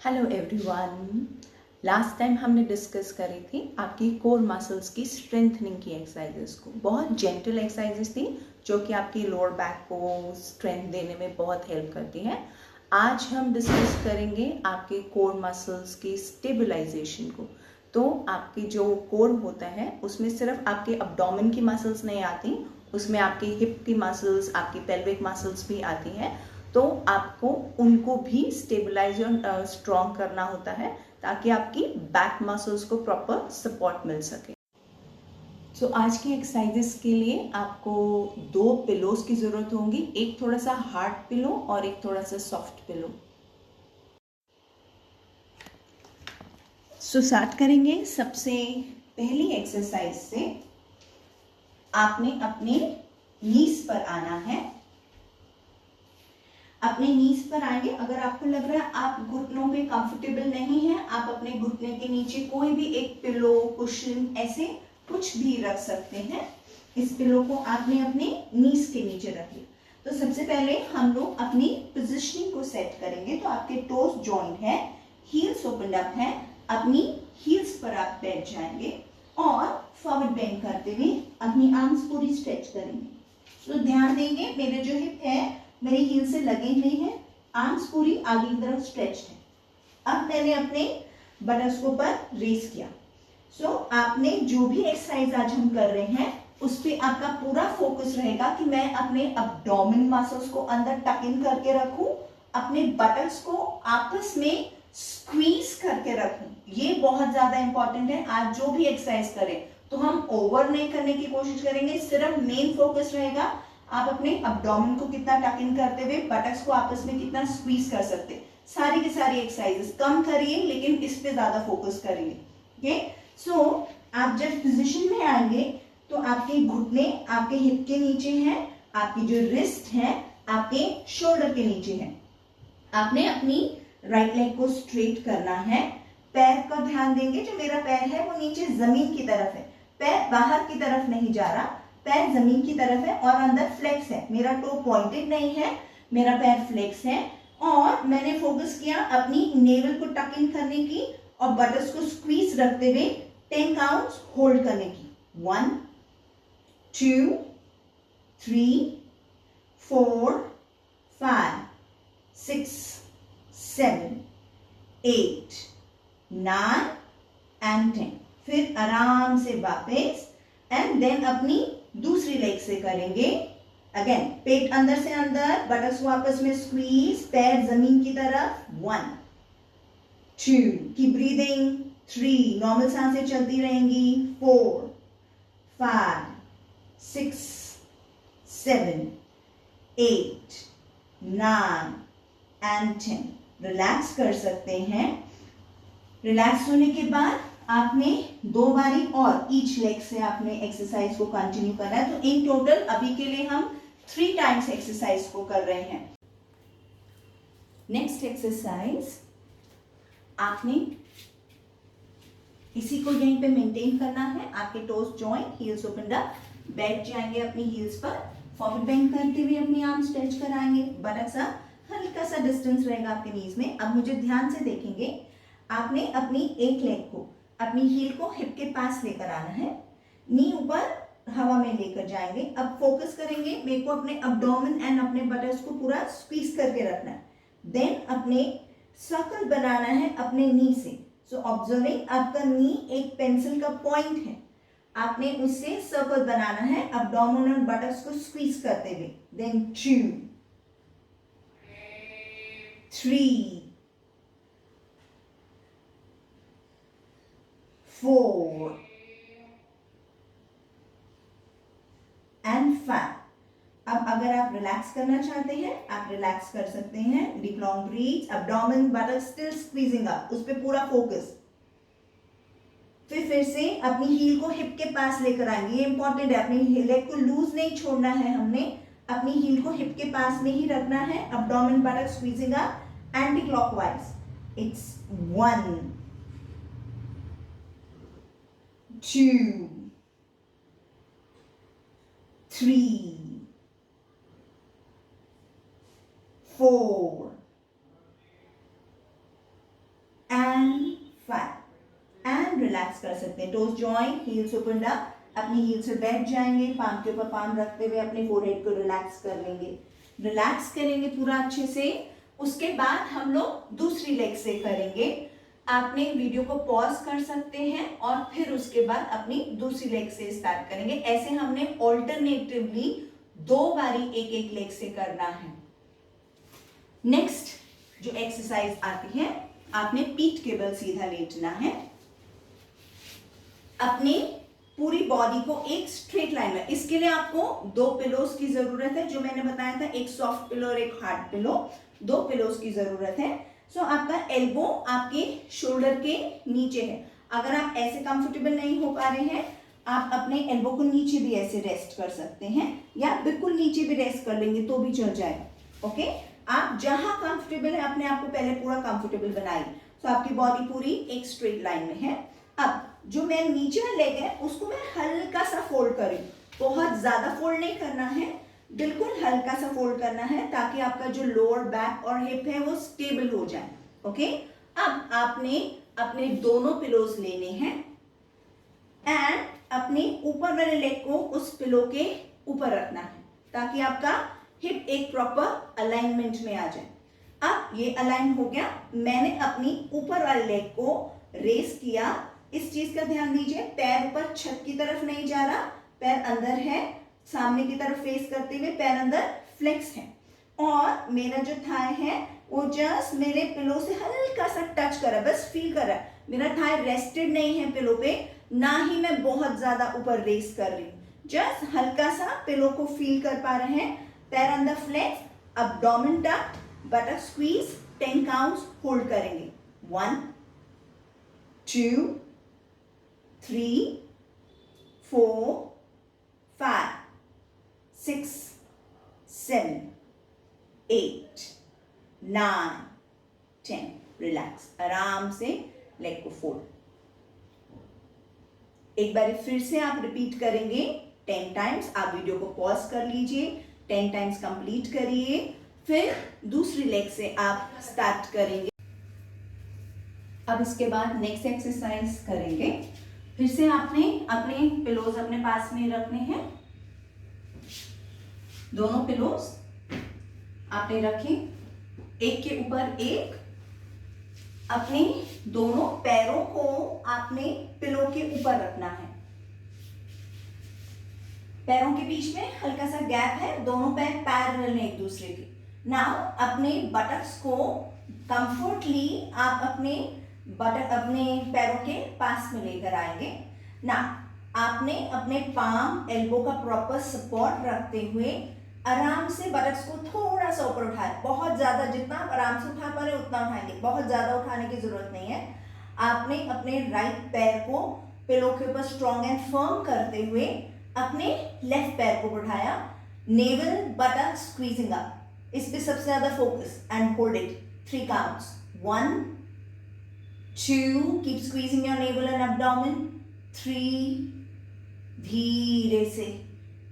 Hello everyone. Last time हमने discuss करी थी आपकी कोर मसल्स की स्ट्रेंथनिंग की एक्सरसाइजेस को। बहुत जेंटल एक्सरसाइजेस थी जो कि आपकी लोअर बैक को स्ट्रेंथ देने में बहुत हेल्प करती हैं। आज हम डिस्कस करेंगे आपके कोर मसल्स की स्टेबलाइजेशन को। तो आपकी जो कोर होता है उसमें सिर्फ आपके अब्डोमेन की मसल्स नहीं आती, उसमें आपकी हिप की मसल्स, आपकी पेल्विक मसल्स भी आती हैं। तो आपको उनको भी स्टेबलाइज और स्ट्रॉन्ग करना होता है ताकि आपकी बैक मसल्स को प्रॉपर सपोर्ट मिल सके। सो आज की एक्सरसाइजेस के लिए आपको दो पिलोस की जरूरत होगी, एक थोड़ा सा हार्ड पिलो और एक थोड़ा सा सॉफ्ट पिलो। सो स्टार्ट करेंगे सबसे पहली एक्सरसाइज से। आपने अपने नीज पर आना है। अपने नीज पर आएंगे। अगर आपको लग रहा है आप घुटनों पे कंफर्टेबल नहीं है, आप अपने घुटने के नीचे कोई भी एक पिलो, कुशन, ऐसे कुछ भी रख सकते हैं। इस पिलो को आपने अपने नीज के नीचे रख लिया। तो सबसे पहले हम लोग अपनी पोजीशनिंग को सेट करेंगे। तो आपके टोस जॉइंट है, हील्स ओपन अप है, अपनी हील्स पर आप बैठ जाएंगे और फॉरवर्ड बेंड करते हुए अपनी आर्म्स पूरी स्ट्रेच करेंगे। तो ध्यान देंगे, मेरे जो हिप है मेरी हील से लगे हुए हैं, आर्म्स पूरी आगे की तरफ स्ट्रेच्ड है। अब मैंने अपने बटक्स को ऊपर रेस किया। सो आपने जो भी एक्सरसाइज आज हम कर रहे हैं उस पे आपका पूरा फोकस रहेगा कि मैं अपने अब्डोमेन मसल्स को अंदर टक इन करके रखूं, अपने बटक्स को आपस में स्क्वीज करके रखूं। ये बहुत ज्यादा इंपॉर्टेंट है। आज जो भी एक्सरसाइज करें तो हम ओवर नहीं करने की कोशिश करेंगे, सिर्फ मेन फोकस रहेगा आप अपने अब्डोमेन को कितना टक इन करते हुए बटक्स को आपस में कितना स्क्वीज कर सकते। सारी की सारी एक्सरसाइजेस कम करिए लेकिन इस पे ज्यादा फोकस करेंगे। ओके, सो आप जब पोजीशन में आएंगे तो आपके घुटने आपके हिप के नीचे हैं, आपकी जो रिस्ट है आपके शोल्डर के नीचे है। आपने अपनी राइट लेग को स्ट्रेट करना है। पैर का ध्यान देंगे, जो मेरा पैर है वो नीचे जमीन की तरफ है, पैर बाहर की तरफ नहीं जा रहा, पैर जमीन की तरफ है और अंदर फ्लेक्स है। मेरा टो पॉइंटेड नहीं है, मेरा पैर फ्लेक्स है और मैंने फोकस किया अपनी नेवल को टक इन करने की और बटर्स को स्क्वीज रखते हुए 10 काउंट्स होल्ड करने की। 1 2 3 4 5 6 7 8 9 and 10। फिर आराम से वापस एंड देन अपनी दूसरी लेग से करेंगे। अगेन पेट अंदर से अंदर, बटक्स वापस में स्क्वीज, पैर जमीन की तरफ। 1 2 कीप ब्रीदिंग, 3 नॉर्मल सांसें चलती रहेंगी, 4 5 6 7 8 9 and 10। रिलैक्स कर सकते हैं। रिलैक्स होने के बाद आपने 2 बारी और ईच लेग से आपने एक्सरसाइज को कंटिन्यू करना है। तो इन टोटल अभी के लिए हम 3 टाइम्स एक्सरसाइज को कर रहे हैं। नेक्स्ट एक्सरसाइज, आपने इसी को यहीं पे मेंटेन करना है। आपके toes joint, heels open up, बैठ जाएंगे अपनी हील्स पर, फॉरवर्ड बेंड करते हुए अपनी आर्म स्ट्रेच कराएंगे। बटक्स हल्का सा डिस्टेंस रहेगा आपके नीज में। अब मुझे ध्यान से देखेंगे, आपने अपनी एक लेग को, अपनी हील को हिप के पास लेकर आना है, नी ऊपर हवा में लेकर जाएंगे। अब फोकस करेंगे, मेरे को अपने अब्डोमेन एंड अपने बटर्स को पूरा स्क्वीज करके रखना है। देन अपने सर्कल बनाना है अपने नी से। सो ऑब्जर्विंग, आपका नी एक पेंसिल का पॉइंट है, आपने उससे सर्कल बनाना है अब्डोमेन और बटर्स को स्क्वीज करते हुए। Then 2 3 4 and 5। अब अगर आप रिलैक्स करना चाहते हैं आप रिलैक्स कर सकते हैं। Deep long breath, abdomen buttocks still squeezing up, उस पे पूरा फोकस। फिर से अपनी हील को हिप के पास लेकर आएंगे। ये इंपॉर्टेंट है, अपनी लेग को लूज नहीं छोड़ना है, हमने अपनी हील को हिप के पास में ही रखना है। Abdomen buttocks squeezing up anti clockwise. It's 1 2 3 4 relax कर सकते हैं। Toes joint, heels open up, अपनी हील से बैठ जाएंगे, पाम के ऊपर पाम रखते हुए अपने फोरहेड को रिलैक्स कर लेंगे, रिलैक्स करेंगे पूरा अच्छे से। उसके बाद हम लोग दूसरी लेग से करेंगे। आपने वीडियो को पॉज कर सकते हैं और फिर उसके बाद अपनी दूसरी लेग से स्टार्ट करेंगे। ऐसे हमने ऑल्टरनेटिवली 2 बारी एक लेग से करना है। नेक्स्ट जो एक्सरसाइज आती है, आपने पीठ के बल सीधा लेटना है, अपनी पूरी बॉडी को एक स्ट्रेट लाइन में। इसके लिए आपको 2 पिलोस की जरूरत है, जो मैंने बताया था, एक सॉफ्ट पिलो और एक हार्ड पिलो, 2 पिलोस की जरूरत है। सो आपका एल्बो आपके शोल्डर के नीचे है। अगर आप ऐसे कंफर्टेबल नहीं हो पा रहे हैं, आप अपने एल्बो को नीचे भी ऐसे रेस्ट कर सकते हैं, या बिल्कुल नीचे भी रेस्ट कर लेंगे तो भी चल जाएगा। ओके, आप जहां कंफर्टेबल है अपने आप को पहले पूरा कंफर्टेबल बनाइए। तो आपकी बॉडी पूरी एक स्ट्रेट लाइन में है। अब जो मेरा नीचे वाला लेग है उसको मैं हल्का सा फोल्ड करूँ, बहुत ज्यादा फोल्ड नहीं करना है, बिल्कुल हल्का सा फोल्ड करना है, ताकि आपका जो लोअर बैक और हिप है वो स्टेबल हो जाए। ओके, अब आपने अपने दोनों पिलोज लेने हैं एंड अपने ऊपर वाले लेग को उस पिलो के ऊपर रखना है, ताकि आपका हिप एक प्रॉपर अलाइनमेंट में आ जाए। अब ये अलाइन हो गया, मैंने अपनी ऊपर वाले लेग को रेस किया। इस चीज का ध्यान दीजिए, पैर ऊपर छत की तरफ नहीं जा रहा, पैर अंदर है, सामने की तरफ फेस करते हुए पैर अंदर फ्लेक्स है, और मेरा जो थाई है वो जस्ट मेरे पिलो से हल्का सा टच कर रहा है, बस फील कर रहा है। मेरा थाई रेस्टेड नहीं है पिलो पे, ना ही मैं बहुत ज्यादा ऊपर रेस कर रही हूँ, जस्ट हल्का सा पिलो को फील कर पा रहे हैं। पैर अंदर फ्लेक्स, अब्डोमेन टक, बटक स्क्वीज, 10 काउंट्स होल्ड करेंगे। 1 2 3 4 5 6 7 8 9 10। रिलैक्स, आराम से लेग को फोल्ड। एक बार फिर से आप रिपीट करेंगे 10 टाइम्स। आप वीडियो को पॉज कर लीजिए, 10 टाइम्स कंप्लीट करिए, फिर दूसरी लेग से आप स्टार्ट करेंगे। अब इसके बाद नेक्स्ट एक्सरसाइज करेंगे। फिर से आपने अपने पिलोज अपने पास में रखने हैं, दोनों पिलोज आपने रखे एक के ऊपर एक। अपने दोनों पैरों को आपने पिलो के ऊपर रखना है, पैरों के बीच में हल्का सा गैप है, दोनों पैर पैरेलल हैं एक दूसरे के। नाउ अपने बटक्स को कंफर्टली आप अपने पैरों के पास में लेकर आएंगे। ना आपने अपने पाम एल्बो का प्रॉपर सपोर्ट रखते हुए आराम से बटक्स को थोड़ा सा ऊपर उठाए, बहुत ज्यादा, जितना आप आराम से उठा पा रहे उतना उठाएंगे, बहुत ज्यादा उठाने की जरूरत नहीं है। आपने अपने राइट पैर को पिलो के ऊपर स्ट्रॉन्ग एंड फर्म करते हुए अपने लेफ्ट पैर को बढ़ाया, नेवल बटक स्क्वीजिंग अप, इस पे सबसे ज्यादा focus, and hold it 3 counts. 1 2, keep squeezing your naval and abdomen. 3, धीरे से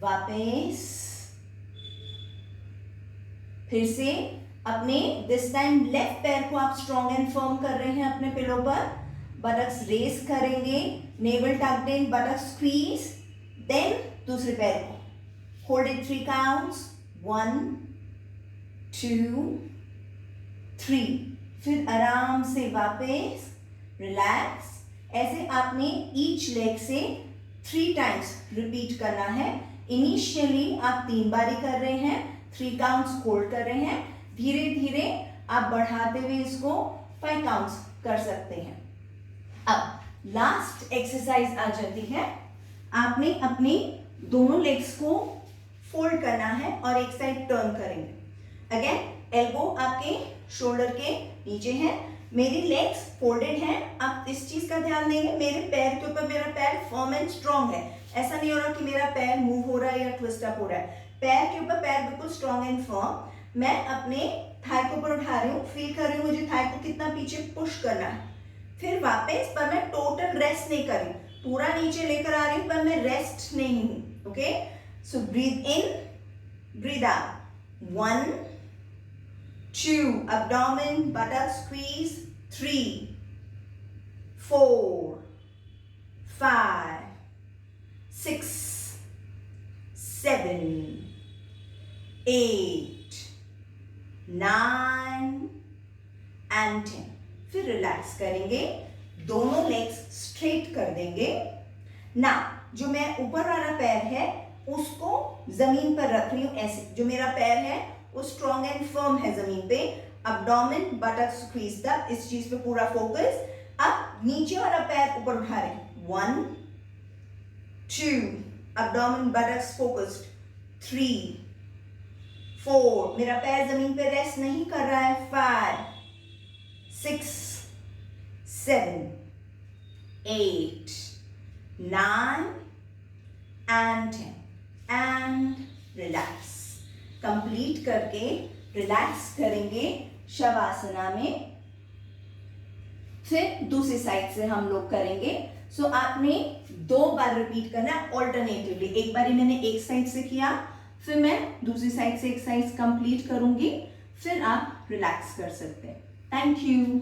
वापस, फिर से अपने दिस टाइम लेफ्ट पैर को आप स्ट्रॉन्ग एंड फर्म कर रहे हैं अपने पिलो पर, बटक्स रेस करेंगे, navel tucked in, buttock squeeze, then दूसरे पैर को होल्ड इट 3 काउंट्स। 1 2 3, फिर आराम से वापस रिलैक्स। ऐसे आपने ईच लेग से 3 टाइम्स रिपीट करना है। इनिशियली आप 3 बारी कर रहे हैं, 3 काउंट्स होल्ड कर रहे हैं, धीरे धीरे आप बढ़ाते हुए इसको 5 काउंट्स कर सकते हैं। अब लास्ट एक्सरसाइज आ जाती है, आपने अपने दोनों लेग्स को फोल्ड करना है और एक साइड टर्न करेंगे। अगेन एल्बो आपके शोल्डर के नीचे है, मेरी लेग्स फोल्डेड हैं। आप इस चीज का ध्यान देंगे, मेरे पैर के ऊपर मेरा पैर फर्म एंड स्ट्रॉन्ग है, ऐसा नहीं हो रहा कि मेरा पैर मूव हो रहा है या ट्विस्ट अप हो रहा है, पैर के ऊपर पैर बिल्कुल स्ट्रॉन्ग एंड फर्म। मैं अपने थाई को ऊपर उठा रही हूँ, फील कर रही हूँ मुझे थाई को कितना पीछे पुश करना है, फिर वापस, पर मैं टोटल रेस्ट नहीं कर रही, पूरा नीचे लेकर आ रही हूँ, पर मैं रेस्ट नहीं हूँ। Okay, so breathe in, breathe out. 1 2, abdomen, buttock squeeze, 3 4 5, 6, 7, 8, 9 and 10। फिर रिलैक्स करेंगे, दोनों लेग्स स्ट्रेट कर देंगे ना। जो मैं ऊपर वाला पैर है उसको जमीन पर रख रही हूं ऐसे, जो मेरा पैर है वो स्ट्रॉन्ग एंड फर्म है जमीन पे। abdomen बटक स्क्वीज्ड अप, इस चीज पे पूरा फोकस। अब नीचे वाला पैर ऊपर उठा रहे हैं, 1, 2, abdomen buttocks focused, 3, 4, मेरा पैर जमीन पे रेस्ट नहीं कर रहा है, 5, 6, 7, 8, 9 and 10 and relax। कंप्लीट करके रिलैक्स करेंगे शवासना में। फिर दूसरी साइड से हम लोग करेंगे। सो आपने 2 बार रिपीट करना है ऑल्टरनेटिवली। एक बार मैंने एक साइड से किया, फिर मैं दूसरी साइड से एक्सरसाइज कंप्लीट करूंगी, फिर आप रिलैक्स कर सकते हैं। Thank you.